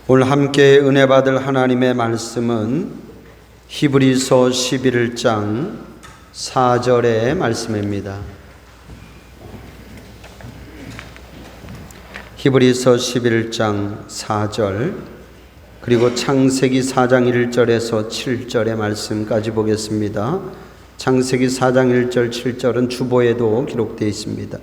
오늘 함께 은혜 받을 하나님의 말씀은 히브리서 11장 4절의 말씀입니다. 히브리서 11장 4절 그리고 창세기 4장 1절에서 7절의 말씀까지 보겠습니다. 창세기 4장 1절 7절은 주보에도 기록되어 있습니다.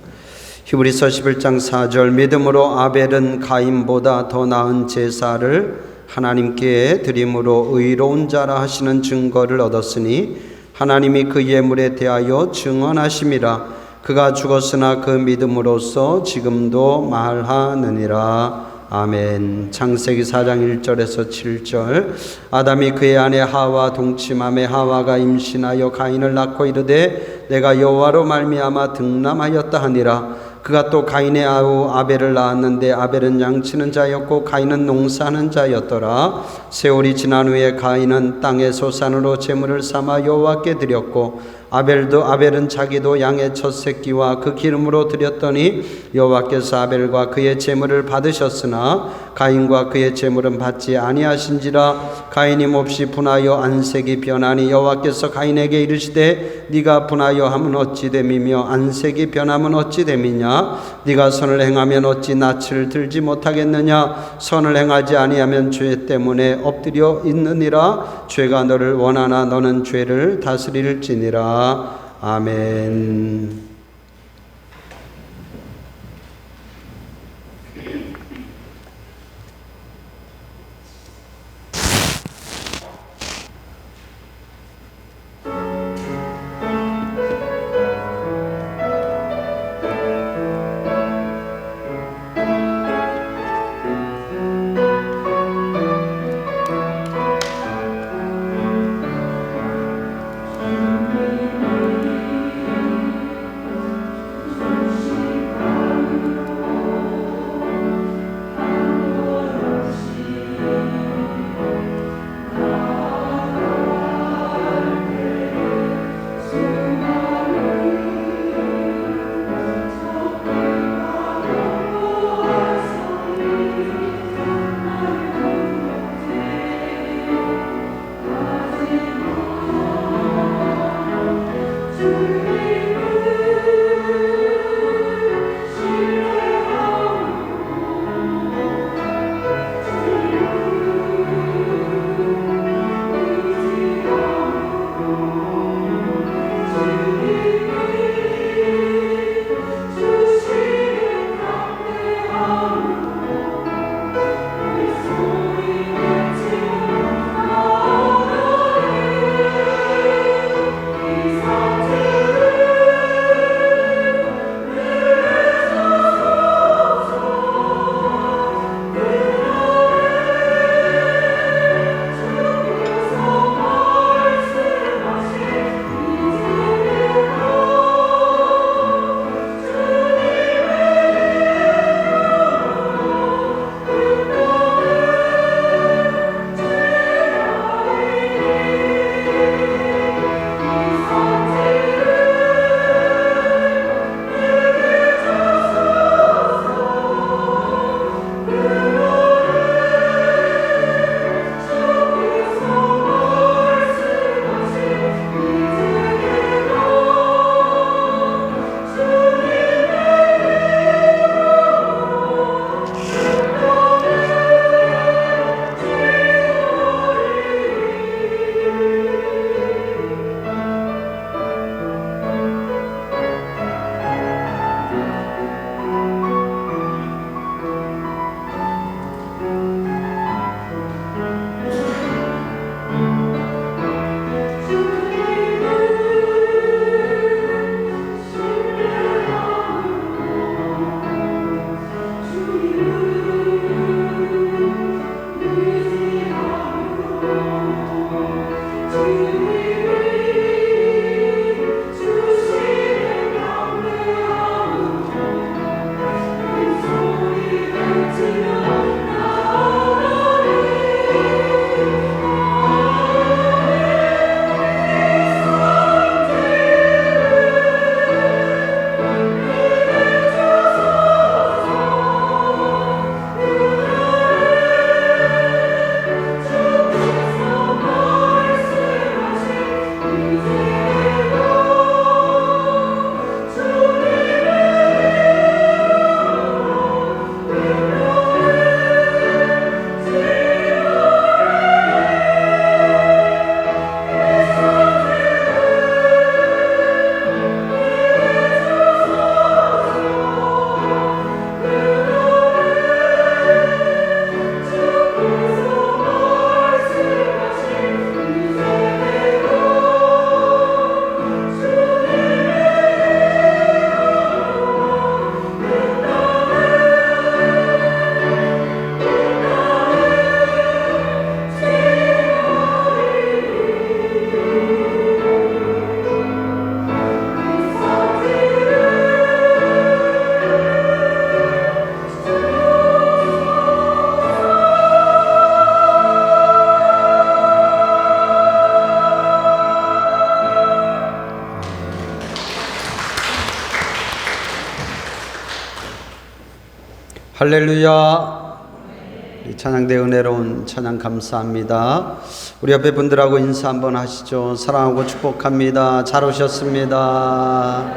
히브리서 11장 4절 믿음으로 아벨은 가인보다 더 나은 제사를 하나님께 드림으로 의로운 자라 하시는 증거를 얻었으니 하나님이 그 예물에 대하여 증언하심이라. 그가 죽었으나 그 믿음으로써 지금도 말하느니라. 아멘. 창세기 4장 1절에서 7절 아담이 그의 아내 하와 동침함에 하와가 임신하여 가인을 낳고 이르되 내가 여호와로 말미암아 등남하였다 하니라. 그가 또 가인의 아우 아벨을 낳았는데 아벨은 양치는 자였고 가인은 농사하는 자였더라. 세월이 지난 후에 가인은 땅의 소산으로 제물을 삼아 여호와께 드렸고 아벨은 자기도 양의 첫 새끼와 그 기름으로 드렸더니 여호와께서 아벨과 그의 제물을 받으셨으나 가인과 그의 제물은 받지 아니하신지라. 가인이 몹시 분하여 안색이 변하니 여호와께서 가인에게 이르시되 네가 분하여 함은 어찌 됨이며 안색이 변함은 어찌 됨이냐. 네가 선을 행하면 어찌 낯을 들지 못하겠느냐. 선을 행하지 아니하면 죄 때문에 엎드려 있느니라. 죄가 너를 원하나 너는 죄를 다스릴지니라. 아멘. 할렐루야. 우리 찬양대 은혜로운 찬양 감사합니다. 우리 옆에 분들하고 인사 한번 하시죠. 사랑하고 축복합니다. 잘 오셨습니다.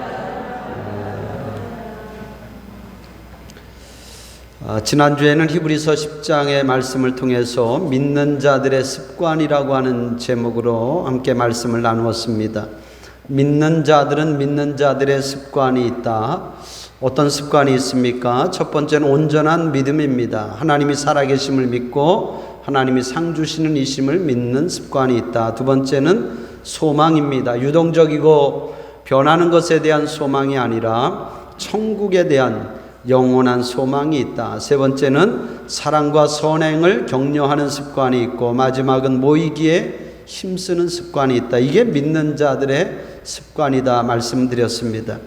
지난주에는 히브리서 10장의 말씀을 통해서 믿는 자들의 습관이라고 하는 제목으로 함께 말씀을 나누었습니다. 믿는 자들은 믿는 자들의 습관이 있다. 어떤 습관이 있습니까? 첫 번째는 온전한 믿음입니다. 하나님이 살아계심을 믿고 하나님이 상 주시는 이심을 믿는 습관이 있다. 두 번째는 소망입니다. 유동적이고 변하는 것에 대한 소망이 아니라 천국에 대한 영원한 소망이 있다. 세 번째는 사랑과 선행을 격려하는 습관이 있고, 마지막은 모이기에 힘쓰는 습관이 있다. 이게 믿는 자들의 습관이다 말씀드렸습니다.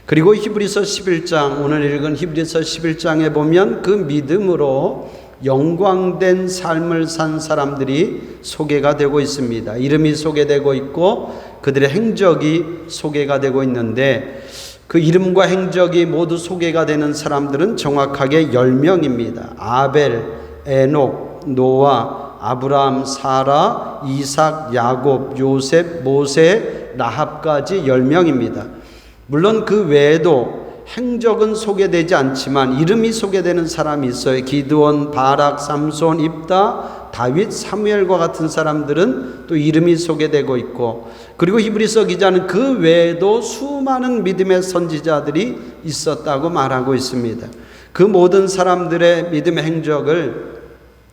그리고 히브리서 11장, 오늘 읽은 히브리서 11장에 보면 그 믿음으로 영광된 삶을 산 사람들이 소개가 되고 있습니다. 이름이 소개되고 있고 그들의 행적이 소개가 되고 있는데, 그 이름과 행적이 모두 소개가 되는 사람들은 정확하게 10명입니다. 아벨, 에녹, 노아, 아브라함, 사라, 이삭, 야곱, 요셉, 모세, 라합까지 10명입니다. 물론 그 외에도 행적은 소개되지 않지만 이름이 소개되는 사람이 있어요. 기드온, 바락, 삼손, 입다, 다윗, 사무엘과 같은 사람들은 또 이름이 소개되고 있고, 그리고 히브리서 기자는 그 외에도 수많은 믿음의 선지자들이 있었다고 말하고 있습니다. 그 모든 사람들의 믿음의 행적을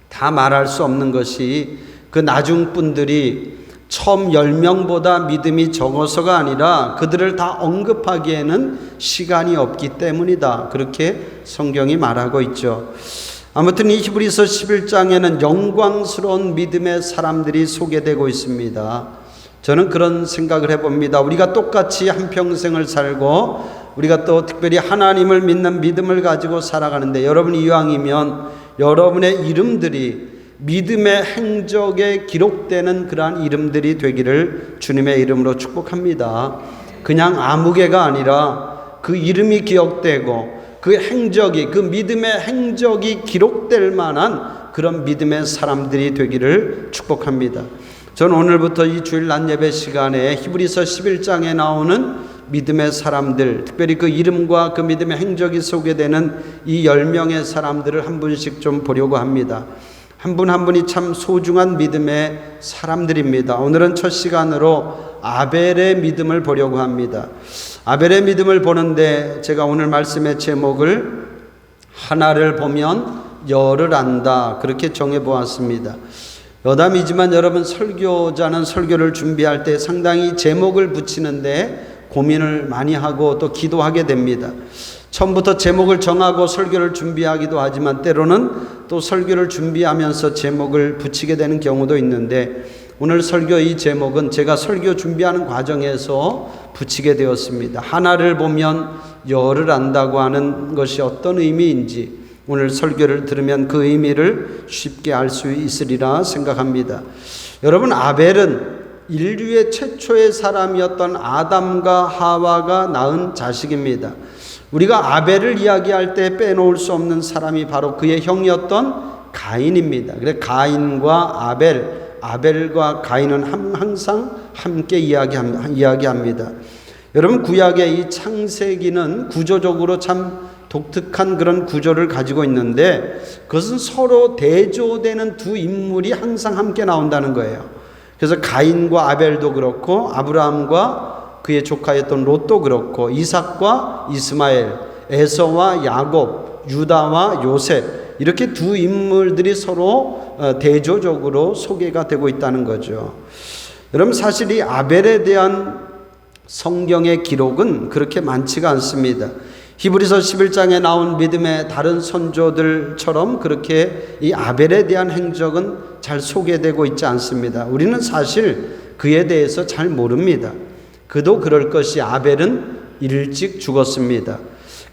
다 말할 수 없는 것이 그 나중분들이 처음 10명보다 믿음이 적어서가 아니라 그들을 다 언급하기에는 시간이 없기 때문이다. 그렇게 성경이 말하고 있죠. 아무튼 이 히브리서 11장에는 영광스러운 믿음의 사람들이 소개되고 있습니다. 저는 그런 생각을 해봅니다. 우리가 똑같이 한평생을 살고 우리가 또 특별히 하나님을 믿는 믿음을 가지고 살아가는데, 여러분이 이왕이면 여러분의 이름들이 믿음의 행적에 기록되는 그러한 이름들이 되기를 주님의 이름으로 축복합니다. 그냥 아무개가 아니라 그 이름이 기억되고 그 행적이, 그 믿음의 행적이 기록될 만한 그런 믿음의 사람들이 되기를 축복합니다. 저는 오늘부터 이 주일 낮 예배 시간에 히브리서 11장에 나오는 믿음의 사람들, 특별히 그 이름과 그 믿음의 행적이 소개되는 이 10명의 사람들을 한 분씩 좀 보려고 합니다. 한 분 한 분이 참 소중한 믿음의 사람들입니다. 오늘은 첫 시간으로 아벨의 믿음을 보려고 합니다. 아벨의 믿음을 보는데 제가 오늘 말씀의 제목을 하나를 보면 열을 안다, 그렇게 정해 보았습니다. 여담이지만 여러분, 설교자는 설교를 준비할 때 상당히 제목을 붙이는데 고민을 많이 하고 또 기도하게 됩니다. 처음부터 제목을 정하고 설교를 준비하기도 하지만 때로는 또 설교를 준비하면서 제목을 붙이게 되는 경우도 있는데, 오늘 설교 이 제목은 제가 설교 준비하는 과정에서 붙이게 되었습니다. 하나를 보면 열을 안다고 하는 것이 어떤 의미인지 오늘 설교를 들으면 그 의미를 쉽게 알 수 있으리라 생각합니다. 여러분, 아벨은 인류의 최초의 사람이었던 아담과 하와가 낳은 자식입니다. 우리가 아벨을 이야기할 때 빼놓을 수 없는 사람이 바로 그의 형이었던 가인입니다. 그래서 가인과 아벨, 아벨과 가인은 항상 함께 이야기합니다. 여러분, 구약의 이 창세기는 구조적으로 참 독특한 그런 구조를 가지고 있는데, 그것은 서로 대조되는 두 인물이 항상 함께 나온다는 거예요. 그래서 가인과 아벨도 그렇고, 아브라함과 그의 조카였던 롯도 그렇고, 이삭과 이스마엘, 에서와 야곱, 유다와 요셉, 이렇게 두 인물들이 서로 대조적으로 소개가 되고 있다는 거죠. 여러분, 사실 이 아벨에 대한 성경의 기록은 그렇게 많지가 않습니다. 히브리서 11장에 나온 믿음의 다른 선조들처럼 그렇게 이 아벨에 대한 행적은 잘 소개되고 있지 않습니다. 우리는 사실 그에 대해서 잘 모릅니다. 그도 그럴 것이 아벨은 일찍 죽었습니다.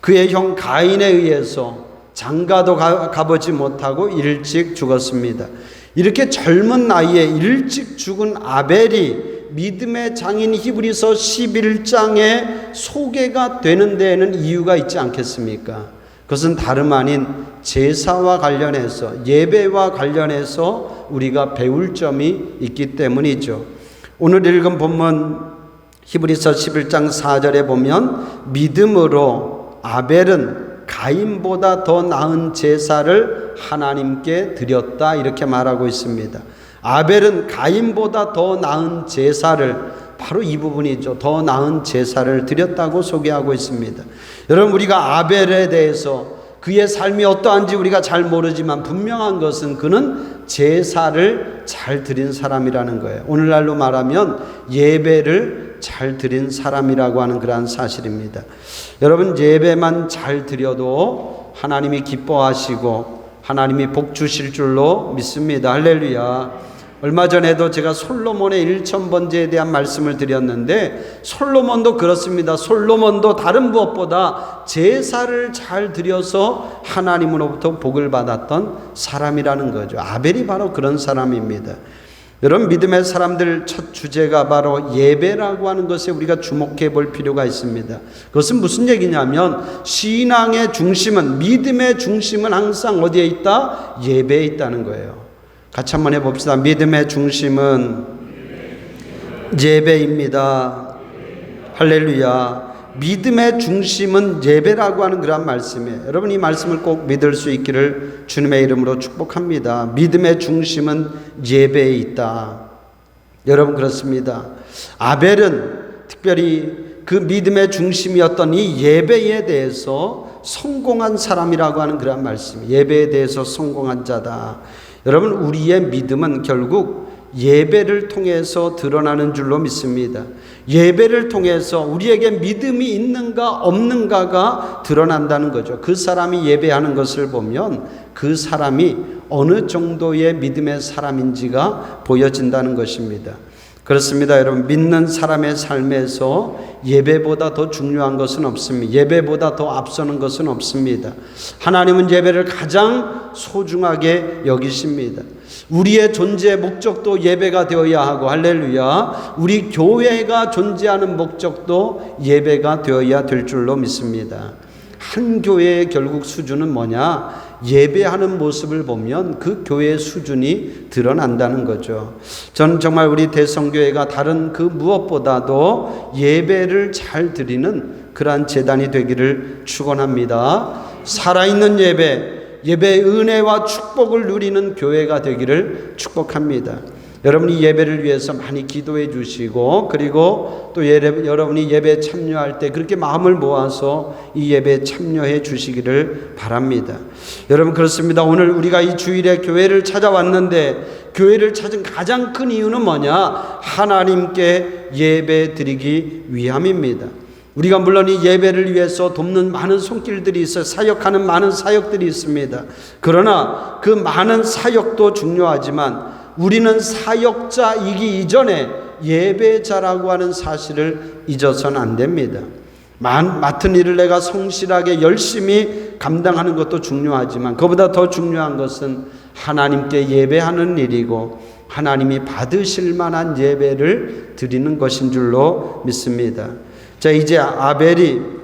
그의 형 가인에 의해서 장가도 가보지 못하고 일찍 죽었습니다. 이렇게 젊은 나이에 일찍 죽은 아벨이 믿음의 장인 히브리서 11장에 소개가 되는 데에는 이유가 있지 않겠습니까? 그것은 다름 아닌 제사와 관련해서, 예배와 관련해서 우리가 배울 점이 있기 때문이죠. 오늘 읽은 본문 히브리서 11장 4절에 보면 믿음으로 아벨은 가인보다 더 나은 제사를 하나님께 드렸다 이렇게 말하고 있습니다. 아벨은 가인보다 더 나은 제사를, 바로 이 부분이죠. 더 나은 제사를 드렸다고 소개하고 있습니다. 여러분, 우리가 아벨에 대해서 그의 삶이 어떠한지 우리가 잘 모르지만 분명한 것은 그는 제사를 잘 드린 사람이라는 거예요. 오늘날로 말하면 예배를 잘 드린 사람이라고 하는 그러한 사실입니다. 여러분, 예배만 잘 드려도 하나님이 기뻐하시고 하나님이 복 주실 줄로 믿습니다. 할렐루야. 얼마 전에도 제가 솔로몬의 1000번제에 대한 말씀을 드렸는데, 솔로몬도 그렇습니다. 솔로몬도 다른 무엇보다 제사를 잘 드려서 하나님으로부터 복을 받았던 사람이라는 거죠. 아벨이 바로 그런 사람입니다. 여러분, 믿음의 사람들 첫 주제가 바로 예배라고 하는 것에 우리가 주목해 볼 필요가 있습니다. 그것은 무슨 얘기냐면, 신앙의 중심은, 믿음의 중심은 항상 어디에 있다? 예배에 있다는 거예요. 같이 한번 해봅시다. 믿음의 중심은 예배입니다. 할렐루야. 믿음의 중심은 예배라고 하는 그런 말씀이에요. 여러분, 이 말씀을 꼭 믿을 수 있기를 주님의 이름으로 축복합니다. 믿음의 중심은 예배에 있다. 여러분, 그렇습니다. 아벨은 특별히 그 믿음의 중심이었던 이 예배에 대해서 성공한 사람이라고 하는 그런 말씀. 예배에 대해서 성공한 자다. 여러분, 우리의 믿음은 결국 예배를 통해서 드러나는 줄로 믿습니다. 예배를 통해서 우리에게 믿음이 있는가 없는가가 드러난다는 거죠. 그 사람이 예배하는 것을 보면 그 사람이 어느 정도의 믿음의 사람인지가 보여진다는 것입니다. 그렇습니다. 여러분, 믿는 사람의 삶에서 예배보다 더 중요한 것은 없습니다. 예배보다 더 앞서는 것은 없습니다. 하나님은 예배를 가장 소중하게 여기십니다. 우리의 존재의 목적도 예배가 되어야 하고, 할렐루야, 우리 교회가 존재하는 목적도 예배가 되어야 될 줄로 믿습니다. 한 교회의 결국 수준은 뭐냐? 예배하는 모습을 보면 그 교회의 수준이 드러난다는 거죠. 저는 정말 우리 대성교회가 다른 그 무엇보다도 예배를 잘 드리는 그러한 재단이 되기를 축원합니다. 살아있는 예배의 은혜와 축복을 누리는 교회가 되기를 축복합니다. 여러분이 예배를 위해서 많이 기도해 주시고, 그리고 또 여러분이 예배에 참여할 때 그렇게 마음을 모아서 이 예배에 참여해 주시기를 바랍니다. 여러분, 그렇습니다. 오늘 우리가 이 주일에 교회를 찾아왔는데, 교회를 찾은 가장 큰 이유는 뭐냐? 하나님께 예배 드리기 위함입니다. 우리가 물론 이 예배를 위해서 돕는 많은 손길들이 있어요. 사역하는 많은 사역들이 있습니다. 그러나 그 많은 사역도 중요하지만 우리는 사역자이기 이전에 예배자라고 하는 사실을 잊어서는 안 됩니다. 맡은 일을 내가 성실하게 열심히 감당하는 것도 중요하지만 그보다 더 중요한 것은 하나님께 예배하는 일이고 하나님이 받으실 만한 예배를 드리는 것인 줄로 믿습니다. 자, 이제 아벨이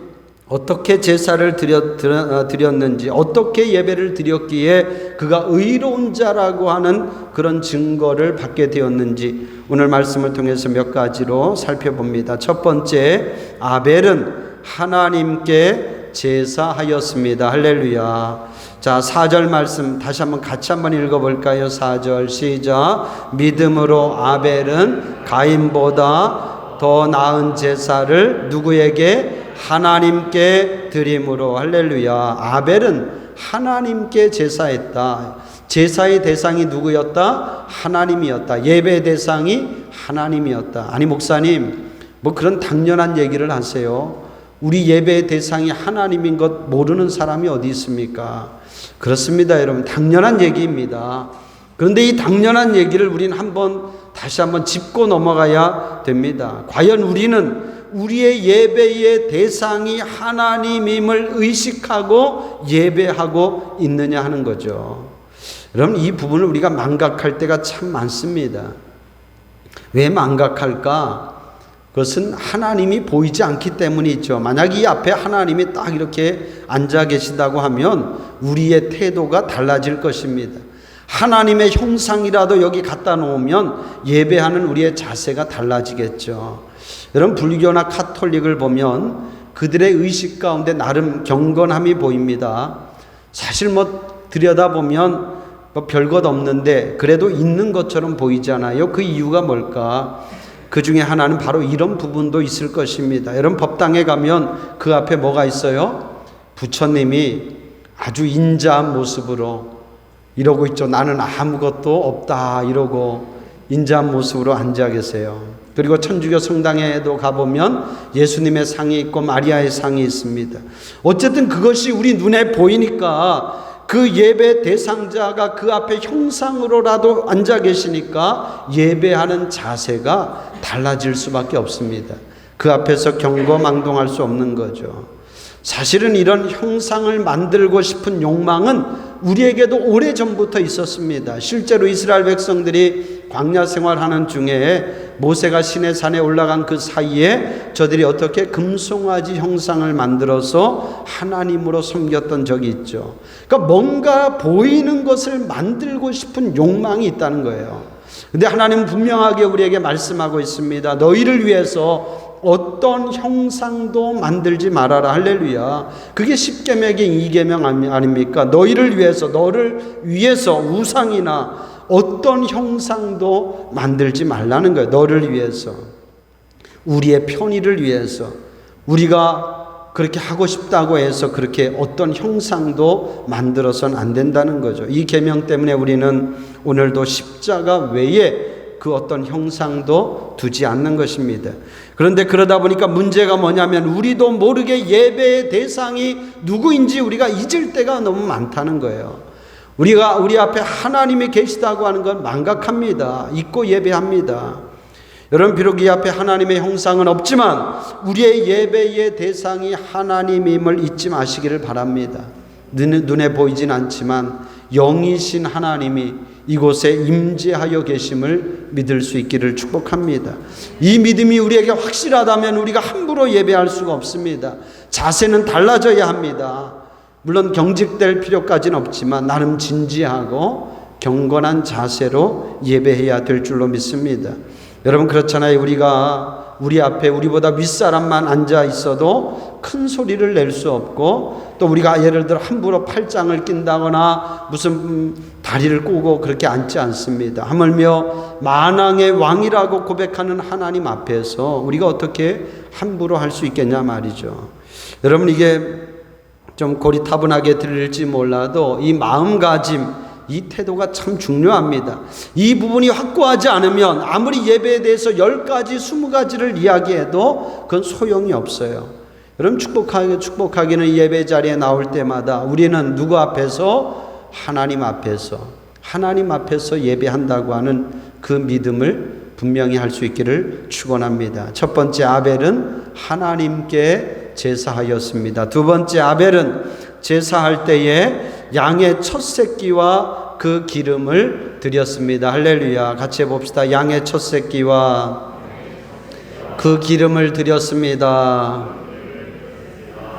어떻게 제사를 드렸는지, 어떻게 예배를 드렸기에 그가 의로운 자라고 하는 그런 증거를 받게 되었는지 오늘 말씀을 통해서 몇 가지로 살펴봅니다. 첫 번째, 아벨은 하나님께 제사하였습니다. 할렐루야. 자, 4절 말씀 다시 한번 같이 한번 읽어볼까요? 4절 시작. 믿음으로 아벨은 가인보다 더 나은 제사를 누구에게? 하나님께 드림으로. 할렐루야. 아벨은 하나님께 제사했다. 제사의 대상이 누구였다? 하나님이었다. 예배의 대상이 하나님이었다. 아니, 목사님, 뭐 그런 당연한 얘기를 하세요. 우리 예배의 대상이 하나님인 것 모르는 사람이 어디 있습니까? 그렇습니다, 여러분. 당연한 얘기입니다. 그런데 이 당연한 얘기를 우리는 다시 한번 짚고 넘어가야 됩니다. 과연 우리는 우리의 예배의 대상이 하나님임을 의식하고 예배하고 있느냐 하는 거죠. 여러분, 이 부분을 우리가 망각할 때가 참 많습니다. 왜 망각할까? 그것은 하나님이 보이지 않기 때문이죠. 만약 이 앞에 하나님이 딱 이렇게 앉아 계신다고 하면 우리의 태도가 달라질 것입니다. 하나님의 형상이라도 여기 갖다 놓으면 예배하는 우리의 자세가 달라지겠죠. 여러분, 불교나 카톨릭을 보면 그들의 의식 가운데 나름 경건함이 보입니다. 사실 들여다보면 별것 없는데 그래도 있는 것처럼 보이잖아요. 그 이유가 뭘까? 그 중에 하나는 바로 이런 부분도 있을 것입니다. 여러분, 법당에 가면 그 앞에 뭐가 있어요? 부처님이 아주 인자한 모습으로 이러고 있죠. 나는 아무것도 없다 이러고 인자한 모습으로 앉아 계세요. 그리고 천주교 성당에도 가보면 예수님의 상이 있고 마리아의 상이 있습니다. 어쨌든 그것이 우리 눈에 보이니까 그 예배 대상자가 그 앞에 형상으로라도 앉아 계시니까 예배하는 자세가 달라질 수밖에 없습니다. 그 앞에서 경거망동할 수 없는 거죠. 사실은 이런 형상을 만들고 싶은 욕망은 우리에게도 오래전부터 있었습니다. 실제로 이스라엘 백성들이 광야 생활하는 중에 모세가 시내산에 올라간 그 사이에 저들이 어떻게 금송아지 형상을 만들어서 하나님으로 섬겼던 적이 있죠. 그러니까 뭔가 보이는 것을 만들고 싶은 욕망이 있다는 거예요. 근데 하나님은 분명하게 우리에게 말씀하고 있습니다. 너희를 위해서 어떤 형상도 만들지 말아라. 할렐루야. 그게 10계명의 2계명 아닙니까? 너희를 위해서, 너를 위해서 우상이나 어떤 형상도 만들지 말라는 거예요. 너를 위해서, 우리의 편의를 위해서, 우리가 그렇게 하고 싶다고 해서 그렇게 어떤 형상도 만들어서는 안 된다는 거죠. 이 계명 때문에 우리는 오늘도 십자가 외에 그 어떤 형상도 두지 않는 것입니다. 그런데 그러다 보니까 문제가 뭐냐면 우리도 모르게 예배의 대상이 누구인지 우리가 잊을 때가 너무 많다는 거예요. 우리가 우리 앞에 하나님이 계시다고 하는 건 망각합니다. 잊고 예배합니다. 여러분, 비록 이 앞에 하나님의 형상은 없지만 우리의 예배의 대상이 하나님임을 잊지 마시기를 바랍니다. 눈에 보이진 않지만 영이신 하나님이 이곳에 임재하여 계심을 믿을 수 있기를 축복합니다. 이 믿음이 우리에게 확실하다면 우리가 함부로 예배할 수가 없습니다. 자세는 달라져야 합니다. 물론 경직될 필요까지는 없지만 나름 진지하고 경건한 자세로 예배해야 될 줄로 믿습니다. 여러분, 그렇잖아요. 우리가 우리 앞에 우리보다 윗사람만 앉아 있어도 큰 소리를 낼 수 없고, 또 우리가 예를 들어 함부로 팔짱을 낀다거나 무슨 다리를 꼬고 그렇게 앉지 않습니다. 하물며 만왕의 왕이라고 고백하는 하나님 앞에서 우리가 어떻게 함부로 할 수 있겠냐 말이죠. 여러분, 이게 좀 고리타분하게 들릴지 몰라도 이 마음가짐, 이 태도가 참 중요합니다. 이 부분이 확고하지 않으면 아무리 예배에 대해서 10가지, 20가지를 이야기해도 그건 소용이 없어요. 여러분, 축복하기는 예배 자리에 나올 때마다 우리는 누구 앞에서? 하나님 앞에서 예배한다고 하는 그 믿음을 분명히 할 수 있기를 축원합니다. 첫 번째, 아벨은 하나님께 제사하였습니다. 두 번째, 아벨은 제사할 때에 양의 첫 새끼와 그 기름을 드렸습니다. 할렐루야. 같이 해봅시다. 양의 첫 새끼와 그 기름을 드렸습니다.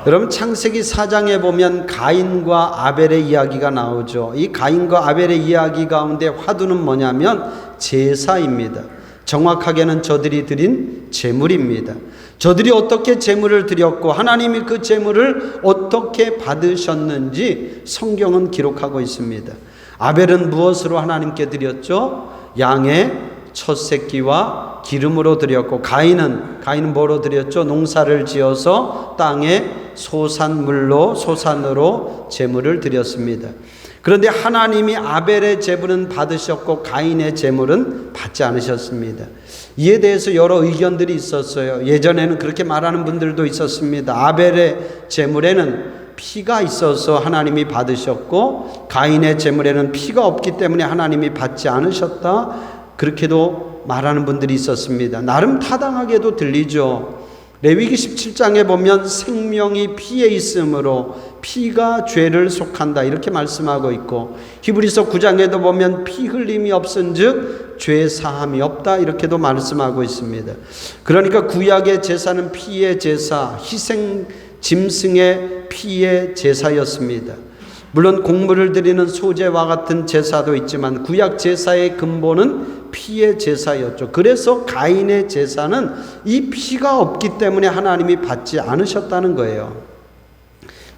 여러분, 창세기 4장에 보면 가인과 아벨의 이야기가 나오죠. 이 가인과 아벨의 이야기 가운데 화두는 뭐냐면 제사입니다. 정확하게는 저들이 드린 제물입니다. 저들이 어떻게 제물을 드렸고 하나님이 그 제물을 어떻게 받으셨는지 성경은 기록하고 있습니다. 아벨은 무엇으로 하나님께 드렸죠? 양의 첫 새끼와 기름으로 드렸고, 가인은 뭐로 드렸죠? 농사를 지어서 땅에 소산으로 제물을 드렸습니다. 그런데 하나님이 아벨의 제물은 받으셨고 가인의 제물은 받지 않으셨습니다. 이에 대해서 여러 의견들이 있었어요. 예전에는 그렇게 말하는 분들도 있었습니다. 아벨의 제물에는 피가 있어서 하나님이 받으셨고 가인의 제물에는 피가 없기 때문에 하나님이 받지 않으셨다, 그렇게도 말하는 분들이 있었습니다. 나름 타당하게도 들리죠. 레위기 17장에 보면 생명이 피에 있으므로 피가 죄를 속한다 이렇게 말씀하고 있고, 히브리서 9장에도 보면 피 흘림이 없은즉 죄 사함이 없다 이렇게도 말씀하고 있습니다. 그러니까 구약의 제사는 피의 제사, 희생 짐승의 피의 제사였습니다. 물론 곡물을 드리는 소제와 같은 제사도 있지만 구약 제사의 근본은 피의 제사였죠. 그래서 가인의 제사는 이 피가 없기 때문에 하나님이 받지 않으셨다는 거예요.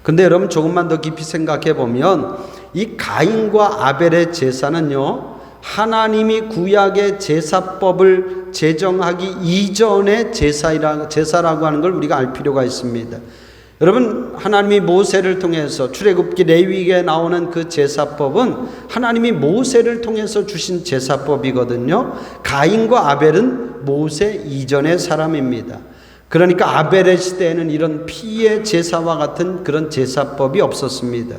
근데 여러분 조금만 더 깊이 생각해 보면 이 가인과 아벨의 제사는요, 하나님이 구약의 제사법을 제정하기 이전의 제사라고 하는 걸 우리가 알 필요가 있습니다. 여러분, 하나님이 모세를 통해서 출애굽기 레위기에 나오는 그 제사법은 하나님이 모세를 통해서 주신 제사법이거든요. 가인과 아벨은 모세 이전의 사람입니다. 그러니까 아벨의 시대에는 이런 피의 제사와 같은 그런 제사법이 없었습니다.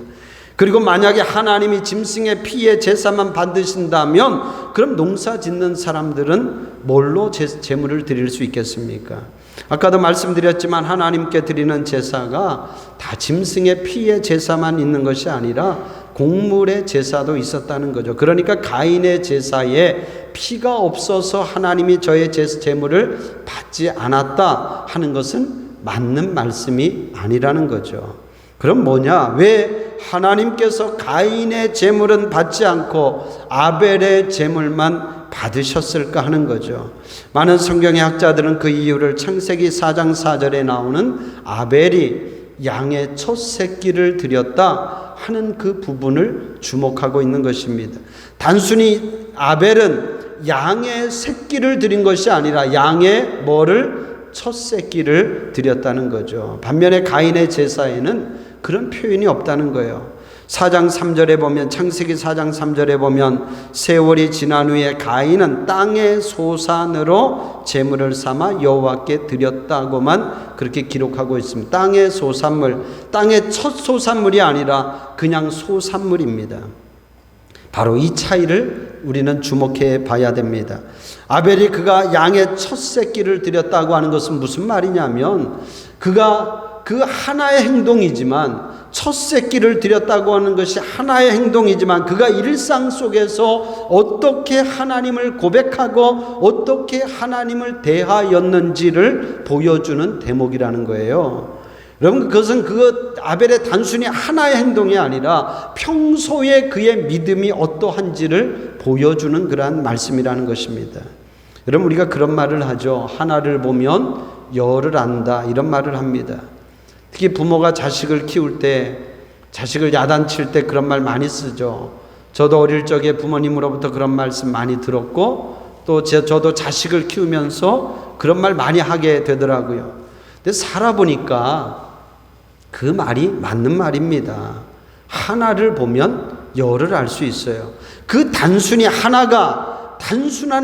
그리고 만약에 하나님이 짐승의 피의 제사만 받으신다면 그럼 농사 짓는 사람들은 뭘로 제물을 드릴 수 있겠습니까? 아까도 말씀드렸지만 하나님께 드리는 제사가 다 짐승의 피의 제사만 있는 것이 아니라 곡물의 제사도 있었다는 거죠. 그러니까 가인의 제사에 피가 없어서 하나님이 저의 제물을 받지 않았다 하는 것은 맞는 말씀이 아니라는 거죠. 그럼 뭐냐? 왜 하나님께서 가인의 제물은 받지 않고 아벨의 제물만 받으셨을까 하는 거죠. 많은 성경의 학자들은 그 이유를 창세기 4장 4절에 나오는 아벨이 양의 첫 새끼를 드렸다 하는 그 부분을 주목하고 있는 것입니다. 단순히 아벨은 양의 새끼를 드린 것이 아니라 양의 첫 새끼를 드렸다는 거죠. 반면에 가인의 제사에는 그런 표현이 없다는 거예요. 4장 3절에 보면, 창세기 4장 3절에 보면 세월이 지난 후에 가인은 땅의 소산으로 제물을 삼아 여호와께 드렸다고만 그렇게 기록하고 있습니다. 땅의 소산물, 땅의 첫 소산물이 아니라 그냥 소산물입니다. 바로 이 차이를 우리는 주목해 봐야 됩니다. 아벨이 그가 양의 첫 새끼를 드렸다고 하는 것은 무슨 말이냐면, 그가 그 하나의 행동이지만, 첫 새끼를 드렸다고 하는 것이 하나의 행동이지만 그가 일상 속에서 어떻게 하나님을 고백하고 어떻게 하나님을 대하였는지를 보여주는 대목이라는 거예요. 여러분, 그것은 아벨의 단순히 하나의 행동이 아니라 평소에 그의 믿음이 어떠한지를 보여주는 그러한 말씀이라는 것입니다. 여러분, 우리가 그런 말을 하죠. 하나를 보면 열을 안다, 이런 말을 합니다. 특히 부모가 자식을 키울 때, 자식을 야단칠 때 그런 말 많이 쓰죠. 저도 어릴 적에 부모님으로부터 그런 말씀 많이 들었고, 또 저도 자식을 키우면서 그런 말 많이 하게 되더라고요. 근데 살아보니까 그 말이 맞는 말입니다. 하나를 보면 열을 알 수 있어요. 그 단순한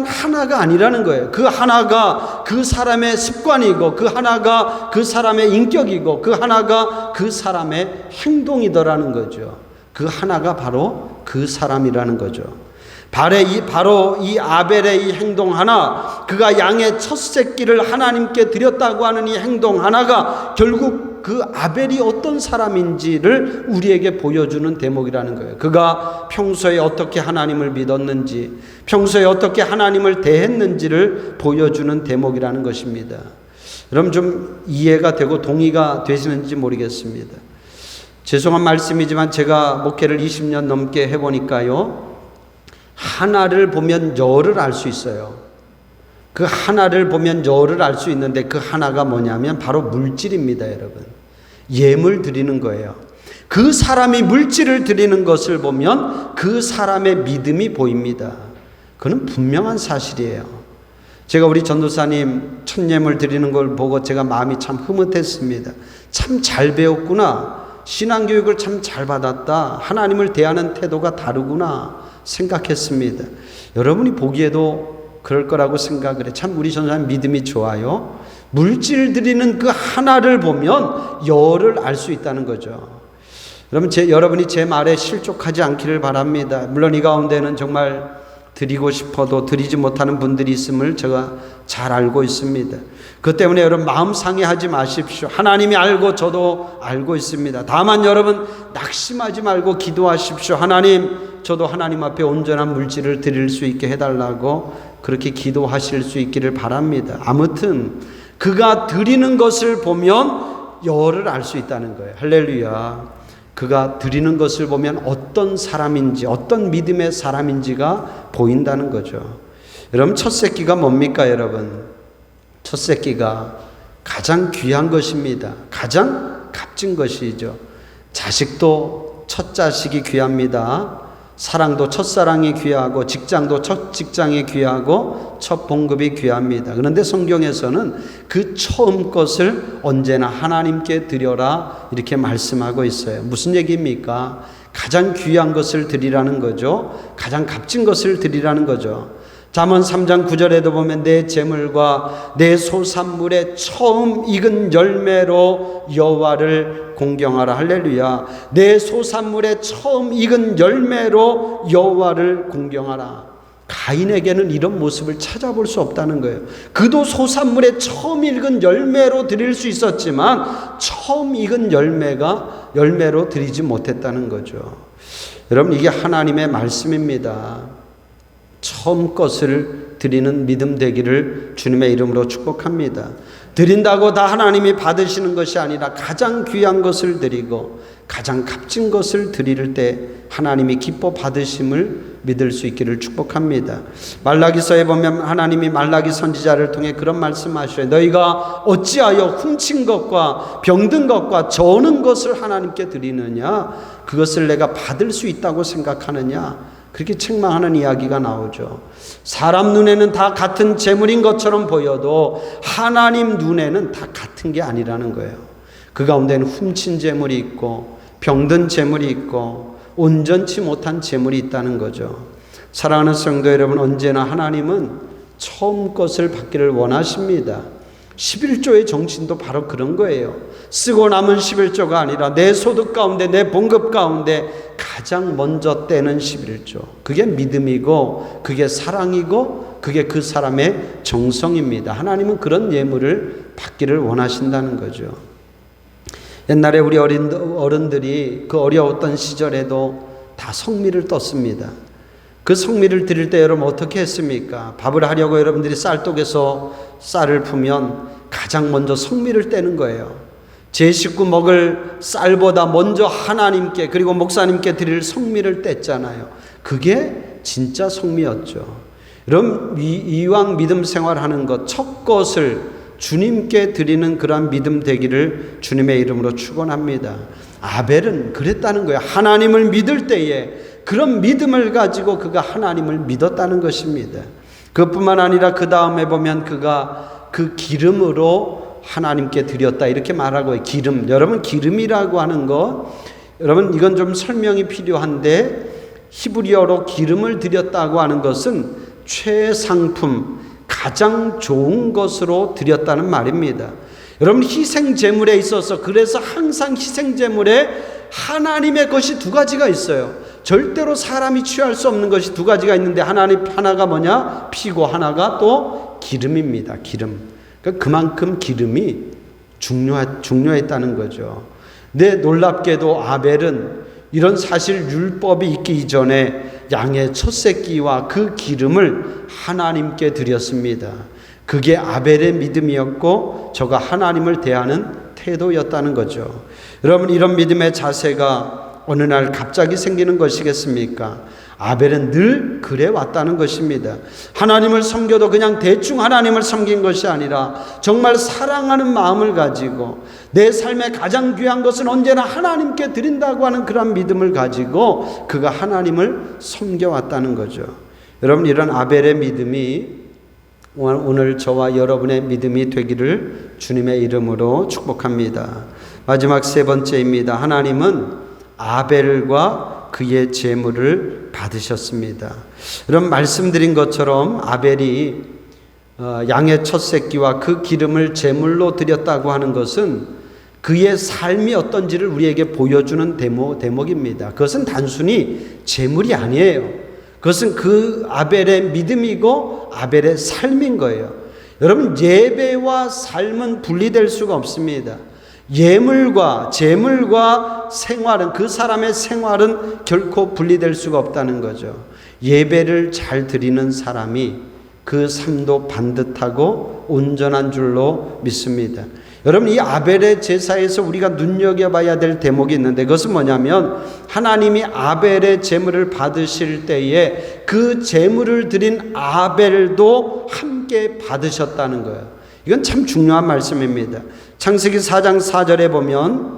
하나가 아니라는 거예요. 그 하나가 그 사람의 습관이고, 그 하나가 그 사람의 인격이고, 그 하나가 그 사람의 행동이더라는 거죠. 그 하나가 바로 그 사람이라는 거죠. 바로 이 아벨의 이 행동 하나, 그가 양의 첫 새끼를 하나님께 드렸다고 하는 이 행동 하나가 결국 그 아벨이 어떤 사람인지를 우리에게 보여주는 대목이라는 거예요. 그가 평소에 어떻게 하나님을 믿었는지, 평소에 어떻게 하나님을 대했는지를 보여주는 대목이라는 것입니다. 여러분, 좀 이해가 되고 동의가 되시는지 모르겠습니다. 죄송한 말씀이지만 제가 목회를 20년 넘게 해보니까요, 하나를 보면 열을 알 수 있어요. 그 하나를 보면 열을 알 수 있는데 그 하나가 뭐냐면 바로 물질입니다, 여러분. 예물 드리는 거예요. 그 사람이 물질을 드리는 것을 보면 그 사람의 믿음이 보입니다. 그건 분명한 사실이에요. 제가 우리 전도사님 첫 예물 드리는 걸 보고 제가 마음이 참 흐뭇했습니다. 참 잘 배웠구나. 신앙교육을 참 잘 받았다. 하나님을 대하는 태도가 다르구나 생각했습니다. 여러분이 보기에도 그럴 거라고 생각을 해. 참 우리 전도사님 믿음이 좋아요. 물질 드리는 그 하나를 보면 열을 알 수 있다는 거죠. 여러분이 제 말에 실족하지 않기를 바랍니다. 물론 이 가운데는 정말 드리고 싶어도 드리지 못하는 분들이 있음을 제가 잘 알고 있습니다. 그 때문에 여러분 마음 상해하지 마십시오. 하나님이 알고 저도 알고 있습니다. 다만 여러분 낙심하지 말고 기도하십시오. 하나님, 저도 하나님 앞에 온전한 물질을 드릴 수 있게 해달라고 그렇게 기도하실 수 있기를 바랍니다. 아무튼 그가 드리는 것을 보면 열을 알 수 있다는 거예요. 할렐루야. 그가 드리는 것을 보면 어떤 사람인지, 어떤 믿음의 사람인지가 보인다는 거죠. 여러분, 첫 새끼가 뭡니까, 여러분? 첫 새끼가 가장 귀한 것입니다. 가장 값진 것이죠. 자식도 첫 자식이 귀합니다. 사랑도 첫사랑이 귀하고, 직장도 첫 직장이 귀하고, 첫 봉급이 귀합니다. 그런데 성경에서는 그 처음 것을 언제나 하나님께 드려라 이렇게 말씀하고 있어요. 무슨 얘기입니까? 가장 귀한 것을 드리라는 거죠. 가장 값진 것을 드리라는 거죠. 잠언 3장 9절에도 보면 내 재물과 내 소산물의 처음 익은 열매로 여호와를 공경하라. 할렐루야. 내 소산물의 처음 익은 열매로 여호와를 공경하라. 가인에게는 이런 모습을 찾아볼 수 없다는 거예요. 그도 소산물의 처음 익은 열매로 드릴 수 있었지만 처음 익은 열매로 드리지 못했다는 거죠. 여러분, 이게 하나님의 말씀입니다. 처음 것을 드리는 믿음 되기를 주님의 이름으로 축복합니다. 드린다고 다 하나님이 받으시는 것이 아니라 가장 귀한 것을 드리고 가장 값진 것을 드릴 때 하나님이 기뻐 받으심을 믿을 수 있기를 축복합니다. 말라기서에 보면 하나님이 말라기 선지자를 통해 그런 말씀하셔요. 너희가 어찌하여 훔친 것과 병든 것과 저는 것을 하나님께 드리느냐? 그것을 내가 받을 수 있다고 생각하느냐? 그렇게 책망하는 이야기가 나오죠. 사람 눈에는 다 같은 재물인 것처럼 보여도 하나님 눈에는 다 같은 게 아니라는 거예요. 그 가운데는 훔친 재물이 있고 병든 재물이 있고 온전치 못한 재물이 있다는 거죠. 사랑하는 성도 여러분, 언제나 하나님은 처음 것을 받기를 원하십니다. 11조의 정신도 바로 그런 거예요. 쓰고 남은 11조가 아니라 내 소득 가운데, 내 봉급 가운데 가장 먼저 떼는 11조. 그게 믿음이고 그게 사랑이고 그게 그 사람의 정성입니다. 하나님은 그런 예물을 받기를 원하신다는 거죠. 옛날에 우리 어른들이 그 어려웠던 시절에도 다 성미를 떴습니다. 그 성미를 드릴 때 여러분 어떻게 했습니까? 밥을 하려고 여러분들이 쌀독에서 쌀을 풀면 가장 먼저 성미를 떼는 거예요. 제 식구 먹을 쌀보다 먼저 하나님께 그리고 목사님께 드릴 성미를 뗐잖아요. 그게 진짜 성미였죠. 여러분, 이왕 믿음 생활하는 것, 첫 것을 주님께 드리는 그러한 믿음 되기를 주님의 이름으로 축원합니다. 아벨은 그랬다는 거예요. 하나님을 믿을 때에 그런 믿음을 가지고 그가 하나님을 믿었다는 것입니다. 그뿐만 아니라 그 다음에 보면 그가 그 기름으로 하나님께 드렸다 이렇게 말하고, 기름, 여러분 기름이라고 하는 것, 여러분 이건 좀 설명이 필요한데, 히브리어로 기름을 드렸다고 하는 것은 최상품, 가장 좋은 것으로 드렸다는 말입니다. 여러분 희생제물에 있어서 그래서 항상 희생제물에 하나님의 것이 두 가지가 있어요. 절대로 사람이 취할 수 없는 것이 두 가지가 있는데 하나가 뭐냐? 피고 하나가 또 기름입니다. 기름. 그러니까 그만큼 기름이 중요했다는 거죠. 근데 놀랍게도 아벨은 이런 사실 율법이 있기 이전에 양의 첫 새끼와 그 기름을 하나님께 드렸습니다. 그게 아벨의 믿음이었고 저가 하나님을 대하는 태도였다는 거죠. 여러분, 이런 믿음의 자세가 어느 날 갑자기 생기는 것이겠습니까? 아벨은 늘 그래 왔다는 것입니다. 하나님을 섬겨도 그냥 대충 하나님을 섬긴 것이 아니라 정말 사랑하는 마음을 가지고 내 삶의 가장 귀한 것은 언제나 하나님께 드린다고 하는 그런 믿음을 가지고 그가 하나님을 섬겨왔다는 거죠. 여러분, 이런 아벨의 믿음이 오늘 저와 여러분의 믿음이 되기를 주님의 이름으로 축복합니다. 마지막 세 번째입니다. 하나님은 아벨과 그의 제물을 받으셨습니다. 여러분, 말씀드린 것처럼 아벨이 양의 첫 새끼와 그 기름을 제물로 드렸다고 하는 것은 그의 삶이 어떤지를 우리에게 보여주는 대목입니다. 그것은 단순히 제물이 아니에요. 그것은 그 아벨의 믿음이고 아벨의 삶인 거예요. 여러분, 예배와 삶은 분리될 수가 없습니다. 예물과 재물과 생활은, 그 사람의 생활은 결코 분리될 수가 없다는 거죠. 예배를 잘 드리는 사람이 그 삶도 반듯하고 온전한 줄로 믿습니다. 여러분, 이 아벨의 제사에서 우리가 눈여겨봐야 될 대목이 있는데, 그것은 뭐냐면 하나님이 아벨의 제물을 받으실 때에 그 제물을 드린 아벨도 함께 받으셨다는 거예요. 이건 참 중요한 말씀입니다. 창세기 4장 4절에 보면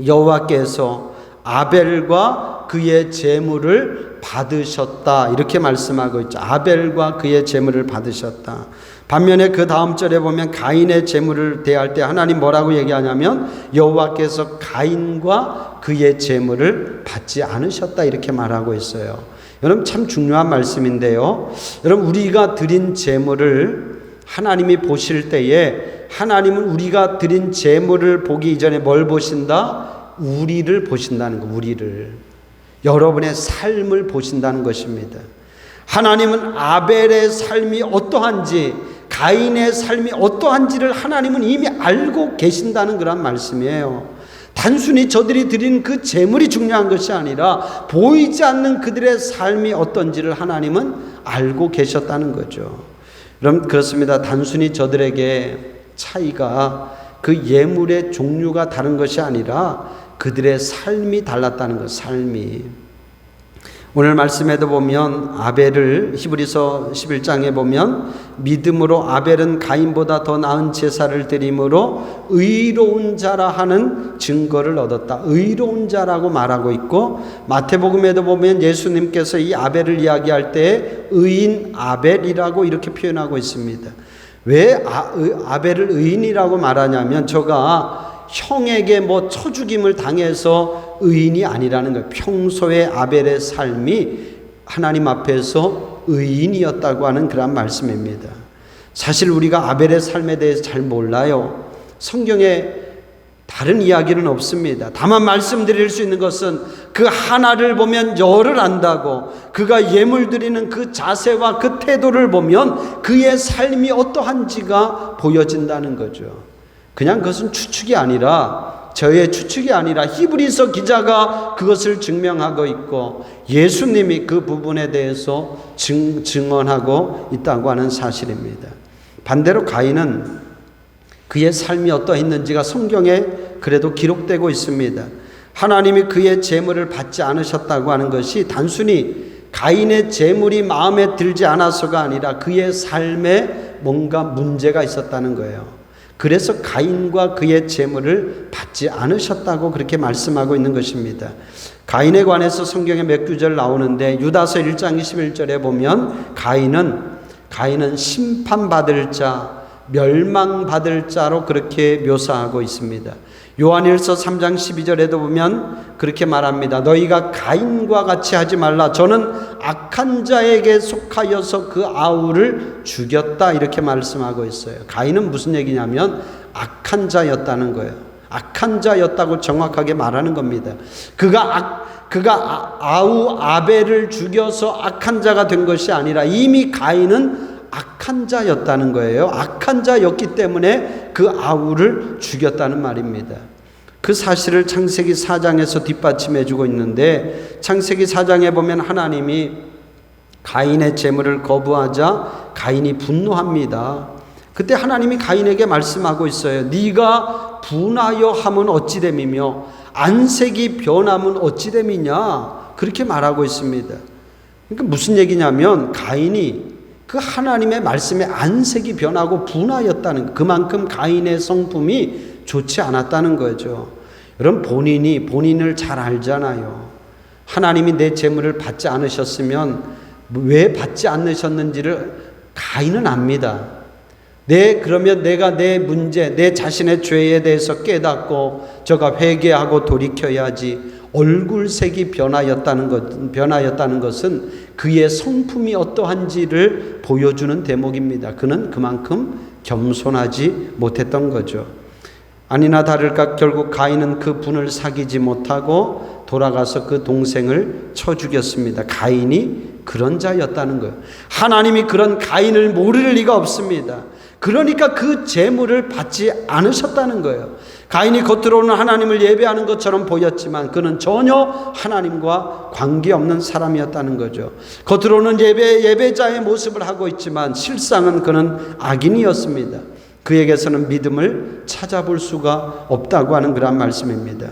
여호와께서 아벨과 그의 제물을 받으셨다, 이렇게 말씀하고 있죠. 아벨과 그의 제물을 받으셨다. 반면에 그 다음 절에 보면 가인의 제물을 대할 때 하나님 뭐라고 얘기하냐면 여호와께서 가인과 그의 제물을 받지 않으셨다, 이렇게 말하고 있어요. 여러분, 참 중요한 말씀인데요. 여러분, 우리가 드린 제물을 하나님이 보실 때에 하나님은 우리가 드린 제물을 보기 이전에 뭘 보신다? 우리를 보신다는 거, 우리를. 여러분의 삶을 보신다는 것입니다. 하나님은 아벨의 삶이 어떠한지, 가인의 삶이 어떠한지를 하나님은 이미 알고 계신다는 그런 말씀이에요. 단순히 저들이 드린 그 제물이 중요한 것이 아니라 보이지 않는 그들의 삶이 어떤지를 하나님은 알고 계셨다는 거죠. 여러분, 그렇습니다. 단순히 저들에게 차이가 그 예물의 종류가 다른 것이 아니라 그들의 삶이 달랐다는 것, 삶이. 오늘 말씀에도 보면 아벨을, 히브리서 11장에 보면 믿음으로 아벨은 가인보다 더 나은 제사를 드림으로 의로운 자라 하는 증거를 얻었다. 의로운 자라고 말하고 있고, 마태복음에도 보면 예수님께서 이 아벨을 이야기할 때 의인 아벨이라고 이렇게 표현하고 있습니다. 왜 아벨을 의인이라고 말하냐면 저가 형에게 쳐 죽임을 당해서 의인이 아니라는 거예요. 평소에 아벨의 삶이 하나님 앞에서 의인이었다고 하는 그런 말씀입니다. 사실 우리가 아벨의 삶에 대해서 잘 몰라요. 성경에 다른 이야기는 없습니다. 다만 말씀드릴 수 있는 것은 그 하나를 보면 열을 안다고, 그가 예물 드리는 그 자세와 그 태도를 보면 그의 삶이 어떠한지가 보여진다는 거죠. 그냥 그것은 추측이 아니라, 저의 추측이 아니라 히브리서 기자가 그것을 증명하고 있고 예수님이 그 부분에 대해서 증언하고 있다고 하는 사실입니다. 반대로 가인은 그의 삶이 어떠했는지가 성경에 그래도 기록되고 있습니다. 하나님이 그의 제물을 받지 않으셨다고 하는 것이 단순히 가인의 제물이 마음에 들지 않아서가 아니라 그의 삶에 뭔가 문제가 있었다는 거예요. 그래서 가인과 그의 제물을 받지 않으셨다고 그렇게 말씀하고 있는 것입니다. 가인에 관해서 성경에 몇 구절 나오는데 유다서 1장 21절에 보면 가인은 심판받을 자, 멸망받을 자로 그렇게 묘사하고 있습니다. 요한일서 3장 12절에도 보면 그렇게 말합니다. 너희가 가인과 같이 하지 말라. 저는 악한 자에게 속하여서 그 아우를 죽였다, 이렇게 말씀하고 있어요. 가인은 무슨 얘기냐면 악한 자였다는 거예요. 악한 자였다고 정확하게 말하는 겁니다. 그가 아우 아벨을 죽여서 악한 자가 된 것이 아니라 이미 가인은 악한 자였다는 거예요. 악한 자였기 때문에 그 아우를 죽였다는 말입니다. 그 사실을 창세기 4장에서 뒷받침해 주고 있는데, 창세기 4장에 보면 하나님이 가인의 제물을 거부하자 가인이 분노합니다. 그때 하나님이 가인에게 말씀하고 있어요. 네가 분하여 함은 어찌 됨이며 안색이 변함은 어찌 됨이냐, 그렇게 말하고 있습니다. 그러니까 무슨 얘기냐면 가인이 그 하나님의 말씀에 안색이 변하고 분하였다는, 그만큼 가인의 성품이 좋지 않았다는 거죠. 여러분, 본인을 잘 알잖아요. 하나님이 내 재물을 받지 않으셨으면 왜 받지 않으셨는지를 가인은 압니다. 그러면 내가 내 문제, 내 자신의 죄에 대해서 깨닫고 저가 회개하고 돌이켜야지. 얼굴색이 변하였다는 것은 그의 성품이 어떠한지를 보여주는 대목입니다. 그는 그만큼 겸손하지 못했던 거죠. 아니나 다를까 결국 가인은 그 분을 사귀지 못하고 돌아가서 그 동생을 쳐 죽였습니다. 가인이 그런 자였다는 거예요. 하나님이 그런 가인을 모를 리가 없습니다. 그러니까 그 제물을 받지 않으셨다는 거예요. 가인이 겉으로는 하나님을 예배하는 것처럼 보였지만 그는 전혀 하나님과 관계없는 사람이었다는 거죠. 겉으로는 예배자의 모습을 하고 있지만 실상은 그는 악인이었습니다. 그에게서는 믿음을 찾아볼 수가 없다고 하는 그런 말씀입니다.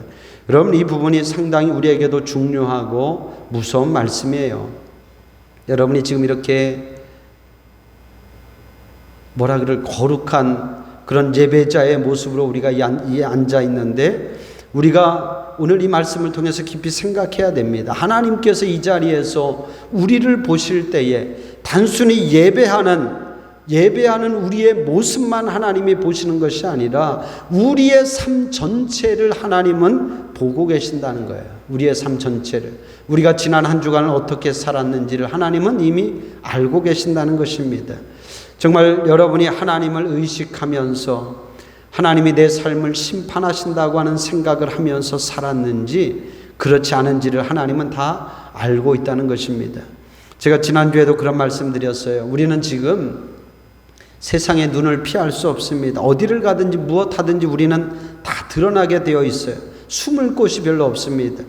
여러분, 이 부분이 상당히 우리에게도 중요하고 무서운 말씀이에요. 여러분이 지금 이렇게 거룩한 그런 예배자의 모습으로 우리가 이 앉아 있는데, 우리가 오늘 이 말씀을 통해서 깊이 생각해야 됩니다. 하나님께서 이 자리에서 우리를 보실 때에 단순히 예배하는 우리의 모습만 하나님이 보시는 것이 아니라 우리의 삶 전체를 하나님은 보고 계신다는 거예요. 우리의 삶 전체를, 우리가 지난 한 주간을 어떻게 살았는지를 하나님은 이미 알고 계신다는 것입니다. 정말 여러분이 하나님을 의식하면서 하나님이 내 삶을 심판하신다고 하는 생각을 하면서 살았는지 그렇지 않은지를 하나님은 다 알고 있다는 것입니다. 제가 지난주에도 그런 말씀 드렸어요. 우리는 지금 세상의 눈을 피할 수 없습니다. 어디를 가든지 무엇하든지 우리는 다 드러나게 되어 있어요. 숨을 곳이 별로 없습니다.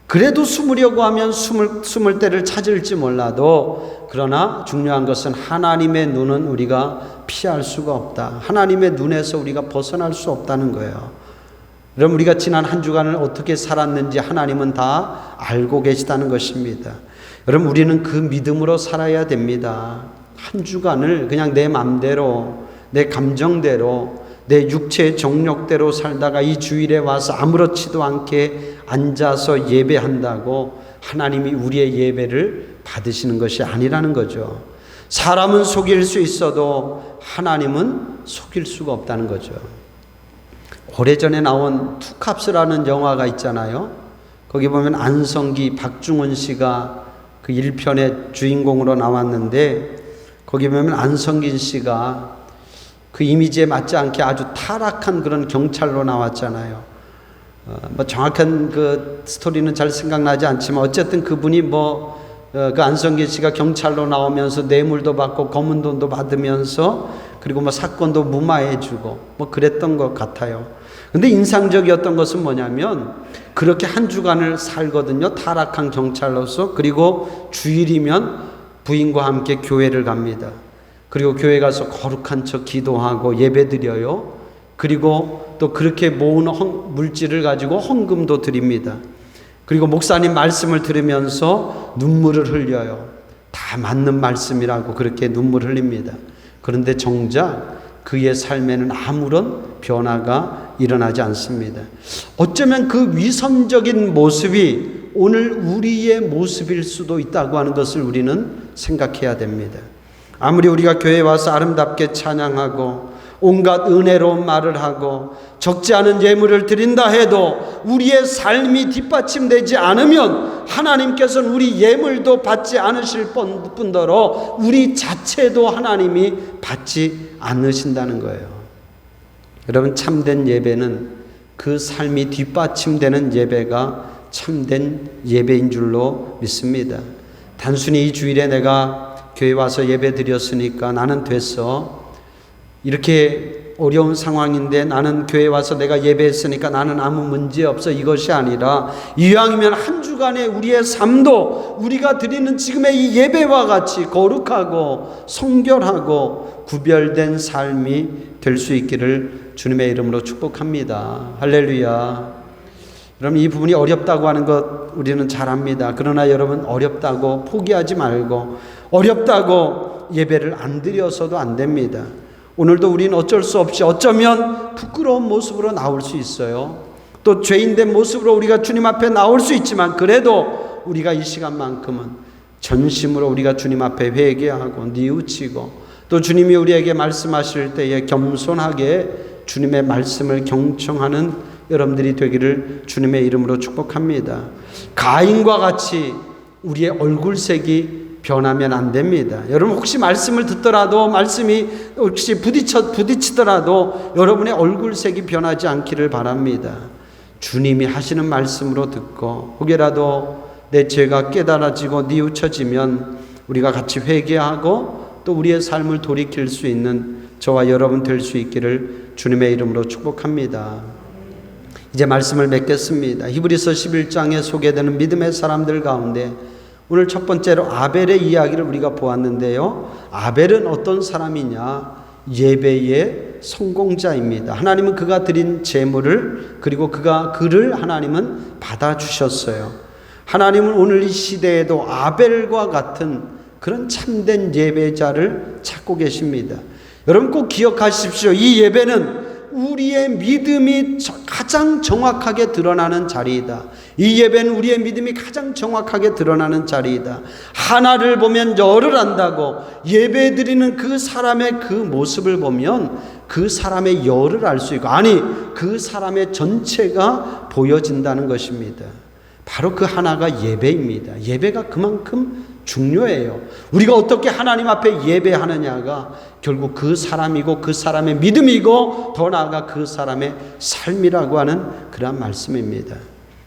그래도 숨으려고 하면 숨을 때를 찾을지 몰라도, 그러나 중요한 것은 하나님의 눈은 우리가 피할 수가 없다. 하나님의 눈에서 우리가 벗어날 수 없다는 거예요. 여러분, 우리가 지난 한 주간을 어떻게 살았는지 하나님은 다 알고 계시다는 것입니다. 여러분, 우리는 그 믿음으로 살아야 됩니다. 한 주간을 그냥 내 맘대로, 내 감정대로, 내 육체의 정욕대로 살다가 이 주일에 와서 아무렇지도 않게 앉아서 예배한다고 하나님이 우리의 예배를 받으시는 것이 아니라는 거죠. 사람은 속일 수 있어도 하나님은 속일 수가 없다는 거죠. 오래전에 나온 투캅스라는 영화가 있잖아요. 거기 보면 안성기, 박중훈 씨가 그 1편의 주인공으로 나왔는데, 거기 보면 안성기 씨가 그 이미지에 맞지 않게 아주 타락한 그런 경찰로 나왔잖아요. 뭐 정확한 그 스토리는 잘 생각나지 않지만 어쨌든 그분이 그 안성기 씨가 경찰로 나오면서 뇌물도 받고 검은 돈도 받으면서, 그리고 뭐 사건도 무마해주고 뭐 그랬던 것 같아요. 근데 인상적이었던 것은 뭐냐면, 그렇게 한 주간을 살거든요. 타락한 경찰로서. 그리고 주일이면 부인과 함께 교회를 갑니다. 그리고 교회 가서 거룩한 척 기도하고 예배드려요. 그리고 또 그렇게 모은 물질을 가지고 헌금도 드립니다. 그리고 목사님 말씀을 들으면서 눈물을 흘려요. 다 맞는 말씀이라고 그렇게 눈물 흘립니다. 그런데 정작 그의 삶에는 아무런 변화가 일어나지 않습니다. 어쩌면 그 위선적인 모습이 오늘 우리의 모습일 수도 있다고 하는 것을 우리는 생각해야 됩니다. 아무리 우리가 교회에 와서 아름답게 찬양하고 온갖 은혜로운 말을 하고 적지 않은 예물을 드린다 해도 우리의 삶이 뒷받침되지 않으면 하나님께서는 우리 예물도 받지 않으실 뿐더러 우리 자체도 하나님이 받지 않으신다는 거예요. 여러분, 참된 예배는 그 삶이 뒷받침되는 예배가 참된 예배인 줄로 믿습니다. 단순히 이 주일에 내가 교회 와서 예배 드렸으니까 나는 됐어, 이렇게 어려운 상황인데 나는 교회 와서 내가 예배했으니까 나는 아무 문제 없어, 이것이 아니라 이왕이면 한 주간의 우리의 삶도 우리가 드리는 지금의 이 예배와 같이 거룩하고 성결하고 구별된 삶이 될 수 있기를 주님의 이름으로 축복합니다. 할렐루야. 여러분, 이 부분이 어렵다고 하는 것 우리는 잘 압니다. 그러나 여러분, 어렵다고 포기하지 말고, 어렵다고 예배를 안 드려서도 안 됩니다. 오늘도 우리는 어쩔 수 없이 어쩌면 부끄러운 모습으로 나올 수 있어요. 또 죄인된 모습으로 우리가 주님 앞에 나올 수 있지만, 그래도 우리가 이 시간만큼은 전심으로 우리가 주님 앞에 회개하고 뉘우치고, 또 주님이 우리에게 말씀하실 때에 겸손하게 주님의 말씀을 경청하는 여러분들이 되기를 주님의 이름으로 축복합니다. 가인과 같이 우리의 얼굴색이 변하면 안 됩니다. 여러분, 혹시 말씀을 듣더라도, 말씀이 혹시 부딪히더라도 여러분의 얼굴색이 변하지 않기를 바랍니다. 주님이 하시는 말씀으로 듣고 혹여라도 내 죄가 깨달아지고 뉘우쳐지면 우리가 같이 회개하고 또 우리의 삶을 돌이킬 수 있는 저와 여러분 될 수 있기를 주님의 이름으로 축복합니다. 이제 말씀을 맺겠습니다. 히브리서 11장에 소개되는 믿음의 사람들 가운데 오늘 첫 번째로 아벨의 이야기를 우리가 보았는데요. 아벨은 어떤 사람이냐? 예배의 성공자입니다. 하나님은 그가 드린 제물을 그리고 그를 하나님은 받아주셨어요. 하나님은 오늘 이 시대에도 아벨과 같은 그런 참된 예배자를 찾고 계십니다. 여러분 꼭 기억하십시오. 이 예배는 우리의 믿음이 가장 정확하게 드러나는 자리이다. 이 예배는 우리의 믿음이 가장 정확하게 드러나는 자리이다. 하나를 보면 열을 안다고 예배 드리는 그 사람의 그 모습을 보면 그 사람의 열을 알 수 있고, 아니 그 사람의 전체가 보여진다는 것입니다. 바로 그 하나가 예배입니다. 예배가 그만큼 중요해요. 우리가 어떻게 하나님 앞에 예배하느냐가 결국 그 사람이고 그 사람의 믿음이고 더 나아가 그 사람의 삶이라고 하는 그런 말씀입니다.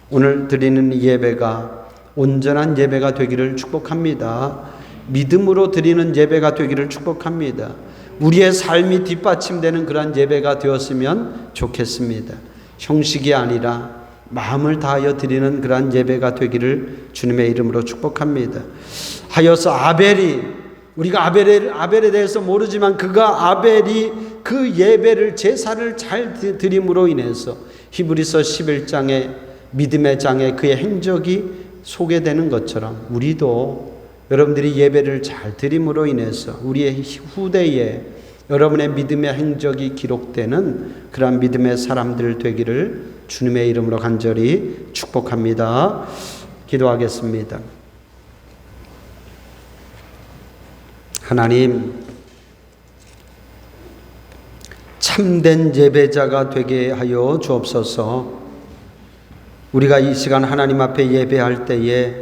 오늘 드리는 예배가 온전한 예배가 되기를 축복합니다. 믿음으로 드리는 예배가 되기를 축복합니다. 우리의 삶이 뒷받침되는 그런 예배가 되었으면 좋겠습니다. 형식이 아니라 마음을 다하여 드리는 그러한 예배가 되기를 주님의 이름으로 축복합니다. 하여서 우리가 아벨에 대해서 모르지만 아벨이 그 예배를 제사를 잘 드림으로 인해서 히브리서 11장에 믿음의 장에 그의 행적이 소개되는 것처럼 우리도 여러분들이 예배를 잘 드림으로 인해서 우리의 후대에 여러분의 믿음의 행적이 기록되는 그러한 믿음의 사람들 되기를 주님의 이름으로 간절히 축복합니다. 기도하겠습니다. 하나님, 참된 예배자가 되게 하여 주옵소서. 우리가 이 시간 하나님 앞에 예배할 때에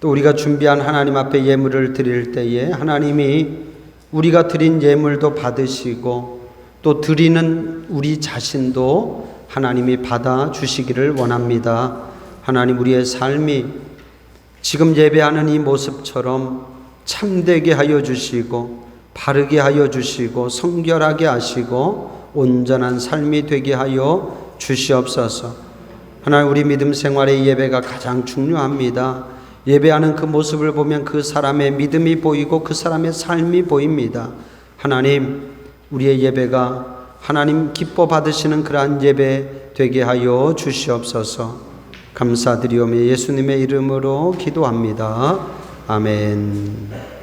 또 우리가 준비한 하나님 앞에 예물을 드릴 때에 하나님이 우리가 드린 예물도 받으시고 또 드리는 우리 자신도 하나님이 받아주시기를 원합니다. 하나님, 우리의 삶이 지금 예배하는 이 모습처럼 참되게 하여 주시고 바르게 하여 주시고 성결하게 하시고 온전한 삶이 되게 하여 주시옵소서. 하나님, 우리 믿음 생활의 예배가 가장 중요합니다. 예배하는 그 모습을 보면 그 사람의 믿음이 보이고 그 사람의 삶이 보입니다. 하나님, 우리의 예배가 하나님 기뻐 받으시는 그러한 예배 되게 하여 주시옵소서. 감사드리오며 예수님의 이름으로 기도합니다. 아멘.